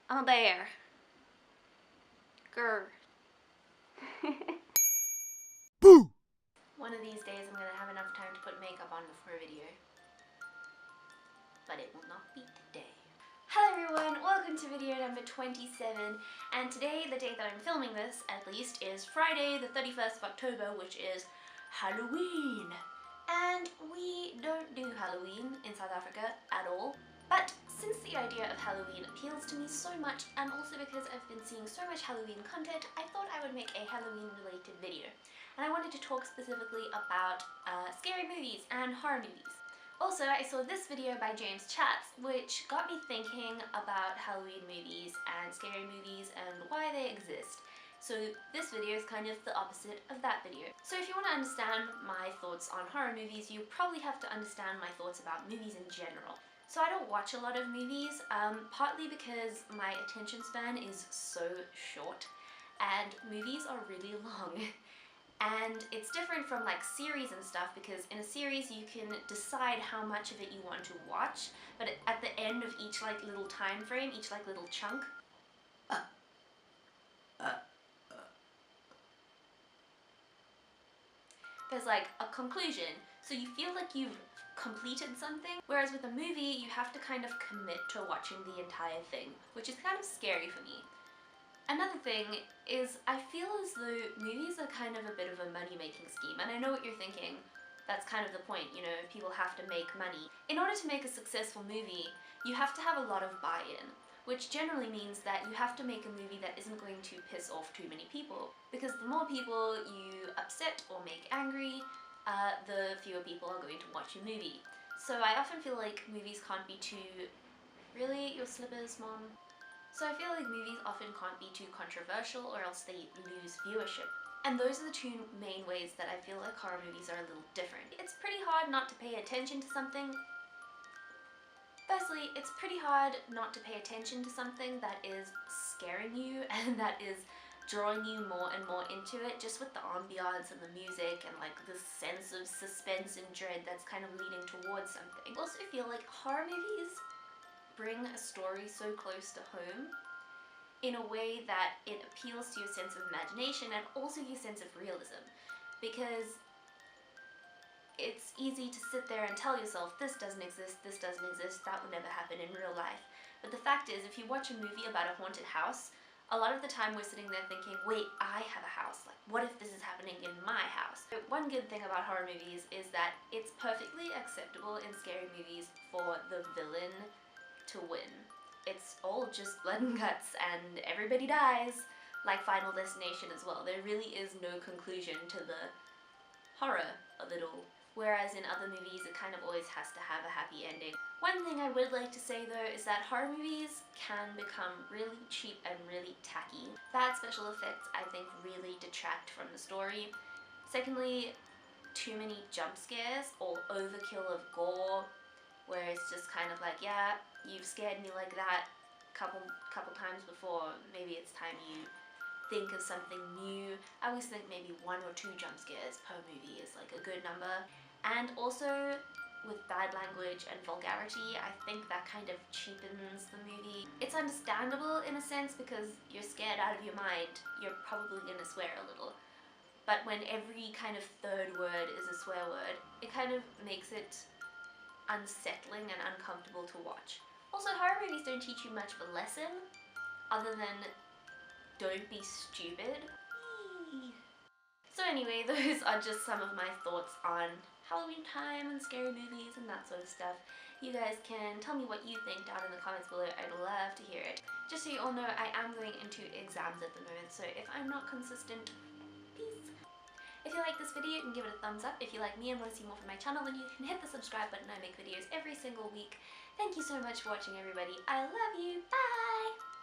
I'm a bear. Grr. Boo! One of these days I'm gonna have enough time to put makeup on before a video. But it will not be today. Hello everyone, welcome to video number 27, and today, the day that I'm filming this at least, is Friday the 31st of October, which is Halloween. And we don't do Halloween in South Africa at all, but since the idea of Halloween appeals to me so much, and also because I've been seeing so much Halloween content, I thought I would make a Halloween related video. And I wanted to talk specifically about scary movies and horror movies. Also, I saw this video by James Chats, which got me thinking about Halloween movies and scary movies and why they exist. So this video is kind of the opposite of that video. So if you want to understand my thoughts on horror movies, you probably have to understand my thoughts about movies in general. So I don't watch a lot of movies, partly because my attention span is so short, and movies are really long. And it's different from like series and stuff, because in a series you can decide how much of it you want to watch, but at the end of each like little time frame, each like little chunk, there's like a conclusion. So you feel like you've completed something, whereas with a movie you have to kind of commit to watching the entire thing, which is kind of scary for me. Another thing is, I feel as though movies are kind of a bit of a money-making scheme, and I know what you're thinking. That's kind of the point, you know, people have to make money. In order to make a successful movie, you have to have a lot of buy-in, which generally means that you have to make a movie that isn't going to piss off too many people. Because the more people you upset or make angry, the fewer people are going to watch your movie. So I often feel like movies can't be too... Really? Your slippers, Mom? So I feel like movies often can't be too controversial, or else they lose viewership. And those are the two main ways that I feel like horror movies are a little different. It's pretty hard not to pay attention to something. Firstly, it's pretty hard not to pay attention to something that is scaring you and that is drawing you more and more into it, just with the ambiance and the music and like this sense of suspense and dread that's kind of leading towards something. I also feel like horror movies bring a story so close to home in a way that it appeals to your sense of imagination and also your sense of realism, because it's easy to sit there and tell yourself this doesn't exist, that would never happen in real life. But the fact is, if you watch a movie about a haunted house, a lot of the time we're sitting there thinking, wait, I have a house, like what if this is happening in my house? But one good thing about horror movies is that it's perfectly acceptable in scary movies for the villain to win. It's all just blood and guts and everybody dies, like Final Destination as well. There really is no conclusion to the horror of it all. Whereas in other movies it kind of always has to have a happy ending. One thing I would like to say though is that horror movies can become really cheap and really tacky. Bad special effects, I think, really detract from the story. Secondly, too many jump scares or overkill of gore, where it's just kind of like, yeah, you've scared me like that couple times before, maybe it's time you think of something new. I always think maybe 1 or 2 jump scares per movie is like a good number. And also with bad language and vulgarity, I think that kind of cheapens the movie. It's understandable in a sense, because you're scared out of your mind, you're probably gonna swear a little. But when every kind of third word is a swear word, it kind of makes it unsettling and uncomfortable to watch. Also, horror movies don't teach you much of a lesson other than don't be stupid. So anyway, those are just some of my thoughts on Halloween time and scary movies and that sort of stuff. You guys can tell me what you think down in the comments below. I'd love to hear it. Just so you all know, I am going into exams at the moment, so if I'm not consistent, peace. If you like this video, you can give it a thumbs up. If you like me and want to see more from my channel, then you can hit the subscribe button. I make videos every single week. Thank you so much for watching, everybody. I love you. Bye!